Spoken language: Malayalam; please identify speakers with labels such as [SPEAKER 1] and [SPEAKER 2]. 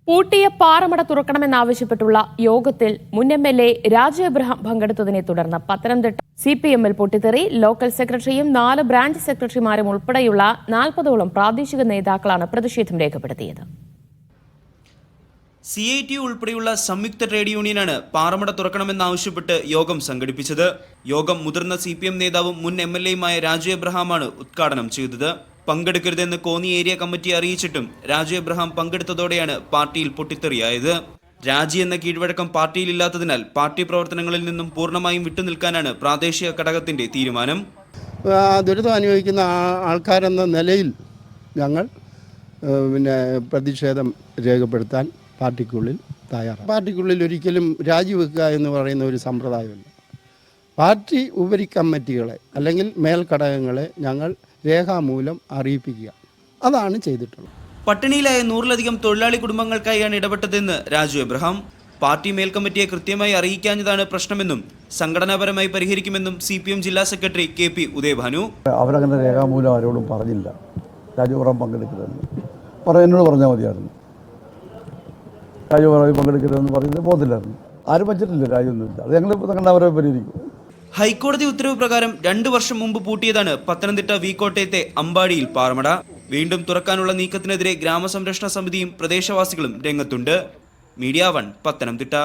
[SPEAKER 1] പൂട്ടിയ പാറമട തുറക്കണമെന്നാവശ്യപ്പെട്ടുള്ള യോഗത്തിൽ മുൻ എം.എൽ.എ. രാജു എബ്രഹാം പങ്കെടുത്തതിനെ തുടർന്ന് പത്തനംതിട്ട CPM-ൽ പൊട്ടിത്തെറി. ലോക്കൽ സെക്രട്ടറിയും 4 ബ്രാഞ്ച് സെക്രട്ടറിമാരും ഉൾപ്പെടെയുള്ള 40ഓളം പ്രാദേശിക നേതാക്കളാണ് പ്രതിഷേധം രേഖപ്പെടുത്തിയത്.
[SPEAKER 2] CIT ഉൾപ്പെടെയുള്ള സംയുക്ത ട്രേഡ് യൂണിയനാണ് പാറമട തുറക്കണമെന്നാവശ്യപ്പെട്ട് യോഗം സംഘടിപ്പിച്ചത്. യോഗം മുതിർന്ന CPM നേതാവും മുൻ MLA-യുമായ രാജു എബ്രഹാമാണ് ഉദ്ഘാടനം ചെയ്തത്. പങ്കെടുക്കരുതെന്ന് കോന്നി ഏരിയ കമ്മിറ്റി അറിയിച്ചിട്ടും രാജു എബ്രഹാം പങ്കെടുത്തതോടെയാണ് പാർട്ടിയിൽ പൊട്ടിത്തെറിയായത്. രാജി എന്ന കീഴ്വഴക്കം പാർട്ടിയിലില്ലാത്തതിനാൽ പാർട്ടി പ്രവർത്തനങ്ങളിൽ നിന്നും പൂർണ്ണമായും വിട്ടുനിൽക്കാനാണ് പ്രാദേശിക ഘടകത്തിന്റെ തീരുമാനം.
[SPEAKER 3] ദുരിതം അനുഭവിക്കുന്ന ആൾക്കാരെന്ന നിലയിൽ ഞങ്ങൾ പ്രതിഷേധം രേഖപ്പെടുത്താൻ പാർട്ടിക്കുള്ളിൽ തയ്യാറാണ്. പാർട്ടിക്കുള്ളിൽ ഒരിക്കലും രാജിവെക്കുക എന്ന് പറയുന്ന ഒരു സമ്പ്രദായമില്ല. പാർട്ടി ഉപരി കമ്മിറ്റികളെ അല്ലെങ്കിൽ മേൽഘടകങ്ങളെ ഞങ്ങൾ രേഖാമൂലം അറിയിപ്പിക്കുക, അതാണ് ചെയ്തിട്ടുള്ളത്.
[SPEAKER 2] പട്ടിണിയിലായ 100-ലധികം തൊഴിലാളി കുടുംബങ്ങൾക്കായാണ് ഇടപെട്ടതെന്ന് രാജു എബ്രഹാം. പാർട്ടി മേൽക്കമ്മിറ്റിയെ കൃത്യമായി അറിയിക്കാഞ്ഞതാണ് പ്രശ്നമെന്നും സംഘടനാപരമായി പരിഹരിക്കുമെന്നും CPM ജില്ലാ സെക്രട്ടറി KP ഉദയഭാനു.
[SPEAKER 4] അവരങ്ങനെ രേഖാമൂലം ആരോടും പറഞ്ഞില്ല രാജു എബ്രഹാം പങ്കെടുക്കരുതെന്ന്. എന്നോട് പറഞ്ഞാൽ മതിയായിരുന്നു. രാജു എബ്രഹാം പങ്കെടുക്കരുതെന്ന് പറയുന്നത് പോകത്തില്ലായിരുന്നു. ആരും വച്ചിട്ടില്ല രാജൊന്നുമില്ല. അത് ഞങ്ങൾ സംഘടനാപരമായി പരിഹരിക്കും.
[SPEAKER 2] ഹൈക്കോടതി ഉത്തരവ് പ്രകാരം 2 വർഷം മുമ്പ് പൂട്ടിയതാണ് പത്തനംതിട്ട കോട്ടയത്തെ അമ്പാടിയിൽ പാറമട. വീണ്ടും തുറക്കാനുള്ള നീക്കത്തിനെതിരെ ഗ്രാമസംരക്ഷണ സമിതിയും പ്രദേശവാസികളും രംഗത്തുണ്ട്. മീഡിയ 1 പത്തനംതിട്ട.